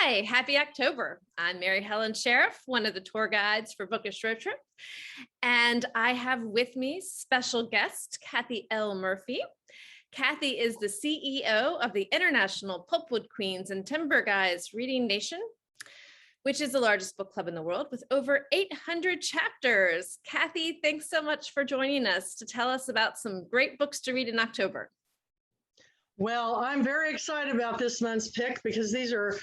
Hi, happy October. I'm Mary Helen Sheriff, one of the tour guides for Bookish Road Trip. And I have with me special guest, Kathy L. Murphy. Kathy is the CEO of the International Pulpwood Queens and Timber Guys Reading Nation, which is the largest book club in the world with over 800 chapters. Kathy, thanks so much for joining us to tell us about some great books to read in October. Well, I'm very excited about this month's pick because these are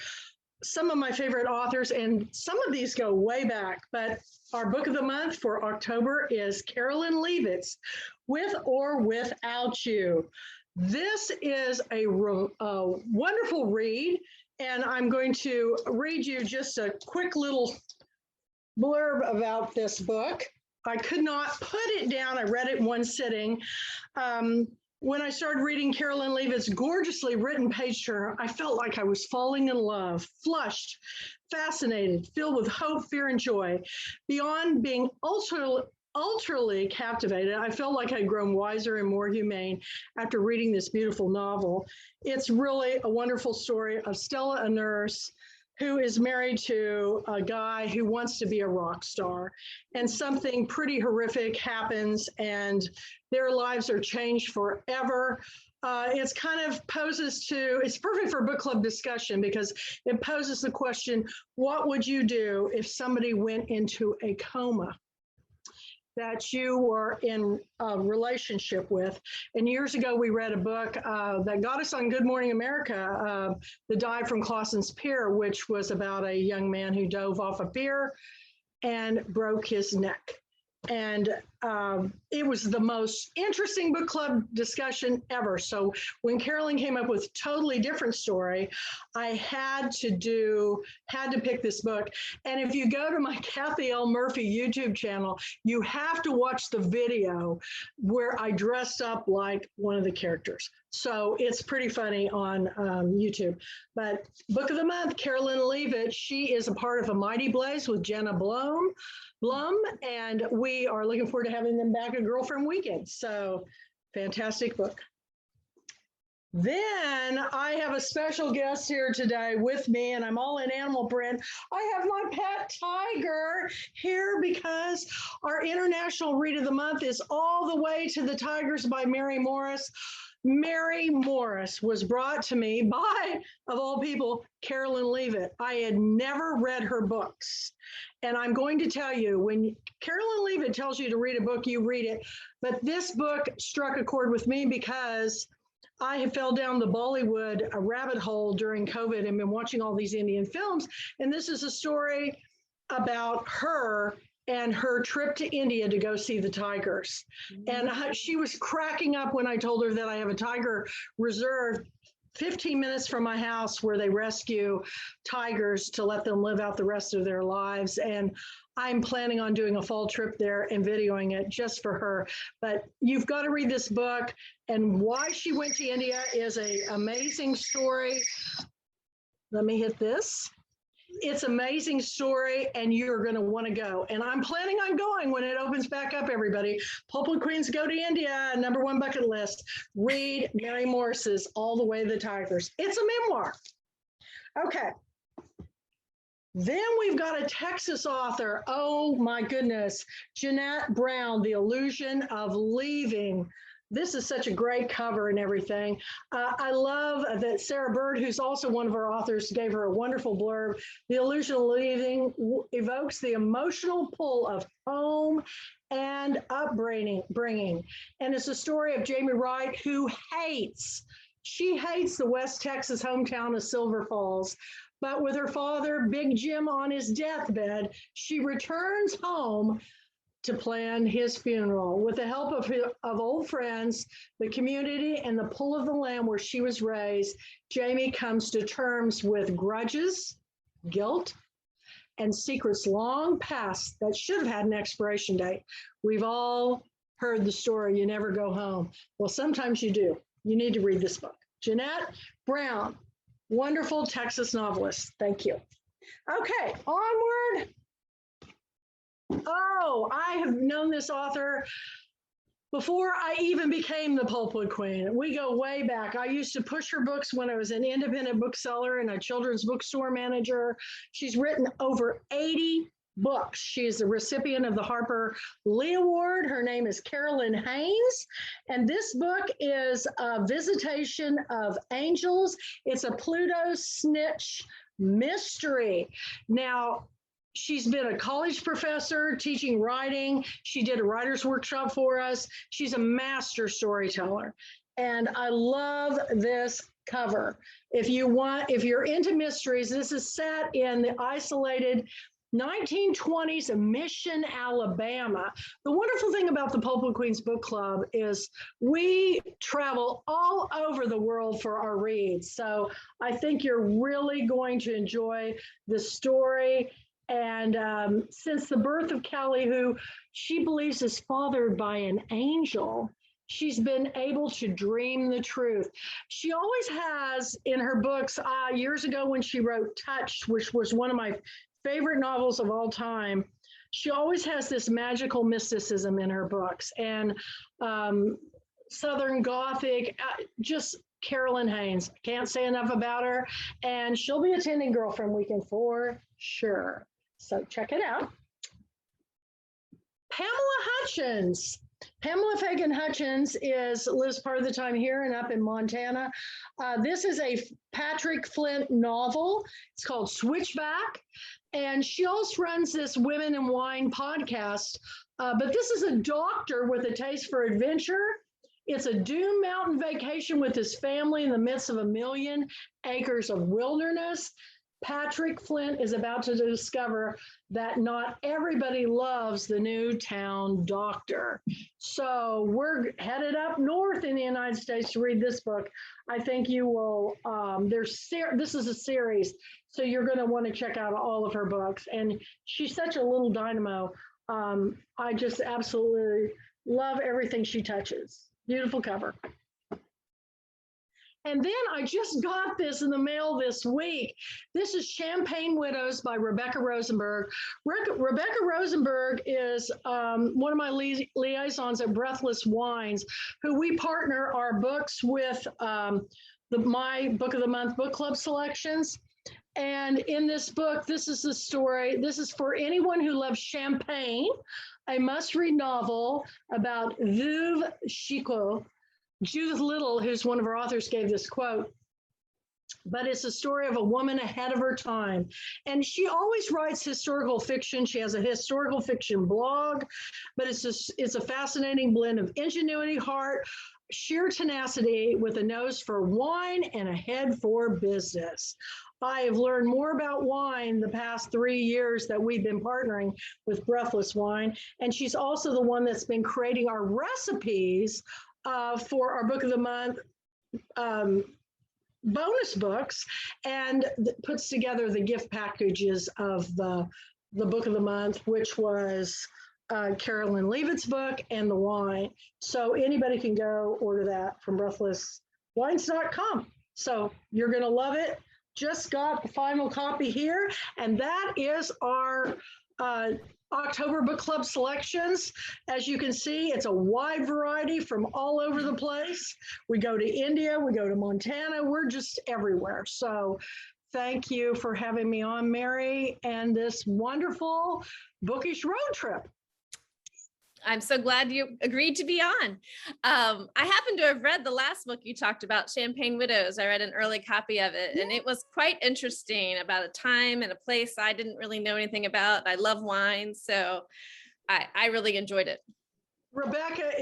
some of my favorite authors, and some of these go way back. But our book of the month for October is Carolyn Leavitt's With or Without You. This is a wonderful read, and I'm going to read you just a quick little blurb about this book. I could not put it down. I read it in one sitting. When I started reading Carolyn Leavitt's gorgeously written page turner, I felt like I was falling in love, flushed, fascinated, filled with hope, fear, and joy. Beyond being ultraly captivated, I felt like I'd grown wiser and more humane after reading this beautiful novel. It's really a wonderful story of Stella, a nurse, who is married to a guy who wants to be a rock star, and something pretty horrific happens and their lives are changed forever. It's kind of it's perfect for book club discussion because it poses the question, what would you do if somebody went into a coma that you were in a relationship with? And years ago, we read a book that got us on Good Morning America, The Dive from Clausen's Pier, which was about a young man who dove off a pier and broke his neck. And it was the most interesting book club discussion ever. So when Carolyn came up with a totally different story, I had to pick this book. And if you go to my Kathy L. Murphy YouTube channel, you have to watch the video where I dressed up like one of the characters. So it's pretty funny on YouTube. But book of the month, Carolyn Leavitt. She is a part of A Mighty Blaze with Jenna Blum, and we are looking forward to having them back at Girlfriend Weekend. So fantastic book. Then I have a special guest here today with me, and I'm all in animal print. I have my pet tiger here because our International Read of the Month is All the Way to the Tigers by Mary Morris. Mary Morris was brought to me by, of all people, Carolyn Leavitt. I had never read her books. And I'm going to tell you, when Carolyn Leavitt tells you to read a book, you read it. But this book struck a chord with me because I fell down the Bollywood rabbit hole during COVID and been watching all these Indian films. And this is a story about her and her trip to India to go see the tigers. And she was cracking up when I told her that I have a tiger reserve 15 minutes from my house where they rescue tigers to let them live out the rest of their lives. And I'm planning on doing a fall trip there and videoing it just for her. But you've got to read this book. And why she went to India is an amazing story. Let me hit this. It's an amazing story, and you're going to want to go. And I'm planning on going when it opens back up, everybody. Pulpwood Queens go to India, #1 bucket list. Read Mary Morris's All the Way to the Tigers. It's a memoir. Okay. Then we've got a Texas author. Oh, my goodness. Jeanette Brown, The Illusion of Leaving. This is such a great cover and everything. I love that Sarah Bird, who's also one of our authors, gave her a wonderful blurb. The Illusion of Leaving evokes the emotional pull of home and upbringing. And it's a story of Jamie Wright, who hates the West Texas hometown of Silver Falls. But with her father, Big Jim, on his deathbed, she returns home to plan his funeral. With the help of old friends, the community, and the pull of the land where she was raised, Jamie comes to terms with grudges, guilt, and secrets long past that should have had an expiration date. We've all heard the story, you never go home. Well, sometimes you do. You need to read this book. Jeanette Brown, wonderful Texas novelist. Thank you. Okay, onward. Oh, I have known this author before I even became the Pulpwood Queen. We go way back. I used to push her books when I was an independent bookseller and a children's bookstore manager. She's written over 80 books. She is the recipient of the Harper Lee Award. Her name is Carolyn Haynes. And this book is Visitation of Angels. It's a Pluto snitch mystery. Now, she's been a college professor teaching writing. She did a writer's workshop for us. She's a master storyteller. And I love this cover. If you're into mysteries, this is set in the isolated 1920s Mission, Alabama. The wonderful thing about the Pulpwood Queens Book Club is we travel all over the world for our reads. So I think you're really going to enjoy the story. And since the birth of Callie, who she believes is fathered by an angel, she's been able to dream the truth. She always has in her books, years ago when she wrote Touched, which was one of my favorite novels of all time, she always has this magical mysticism in her books. And Southern Gothic, just Carolyn Haynes. Can't say enough about her. And she'll be attending Girlfriend Weekend for sure. So check it out. Pamela Hutchins. Pamela Fagan Hutchins lives part of the time here and up in Montana. This is a Patrick Flint novel. It's called Switchback. And she also runs this Women in Wine podcast. But this is a doctor with a taste for adventure. It's a Doom Mountain vacation with his family in the midst of 1,000,000 acres of wilderness. Patrick Flint is about to discover that not everybody loves the new town doctor. So we're headed up north in the United States to read this book. I think you will, this is a series, so you're gonna wanna check out all of her books. And she's such a little dynamo. I just absolutely love everything she touches. Beautiful cover. And then I just got this in the mail this week. This is Champagne Widows by Rebecca Rosenberg. Rebecca Rosenberg is one of my liaisons at Breathless Wines, who we partner our books with my Book of the Month book club selections. And in this book, this is the story. This is for anyone who loves champagne, a must-read novel about Veuve Chicot. Judith Little, who's one of our authors, gave this quote, but it's a story of a woman ahead of her time. And she always writes historical fiction. She has a historical fiction blog, but it's a fascinating blend of ingenuity, heart, sheer tenacity with a nose for wine and a head for business. I have learned more about wine the past 3 years that we've been partnering with Breathless Wine. And she's also the one that's been creating our recipes for our Book of the Month bonus books, and puts together the gift packages of the Book of the Month, which was Carolyn Leavitt's book and the wine. So anybody can go order that from breathlesswines.com. So you're going to love it. Just got the final copy here, and that is our October book club selections. As you can see, it's a wide variety from all over the place. We go to India, we go to Montana, we're just everywhere. So thank you for having me on, Mary, and this wonderful bookish road trip. I'm so glad you agreed to be on. I happen to have read the last book you talked about, Champagne Widows. I read an early copy of it, and it was quite interesting about a time and a place I didn't really know anything about. I love wine, so I really enjoyed it. Rebecca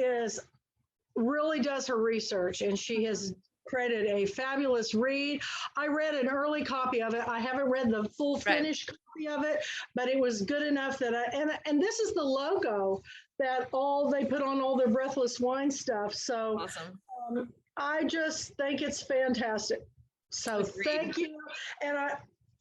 really does her research, and she has created a fabulous read. I read an early copy of it. I haven't read the full finished copy of it, but it was good enough that and this is the logo that they put on all their Breathless Wine stuff. So awesome. I just think it's fantastic. So thank you. And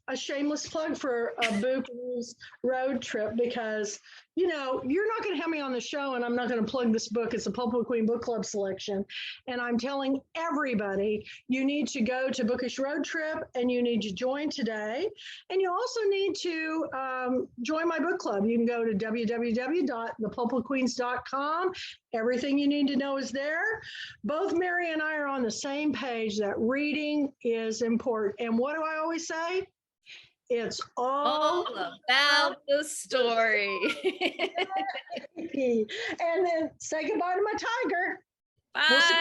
a shameless plug for a Bookish road trip because, you know, you're not going to have me on the show and I'm not going to plug this book. It's a Pulpit Queen Book Club selection. And I'm telling everybody, you need to go to Bookish Road Trip and you need to join today. And you also need to join my book club. You can go to www.thepulpitqueens.com. Everything you need to know is there. Both Mary and I are on the same page that reading is important. And what do I always say? It's all about the story. And then say goodbye to my tiger. Bye. We'll see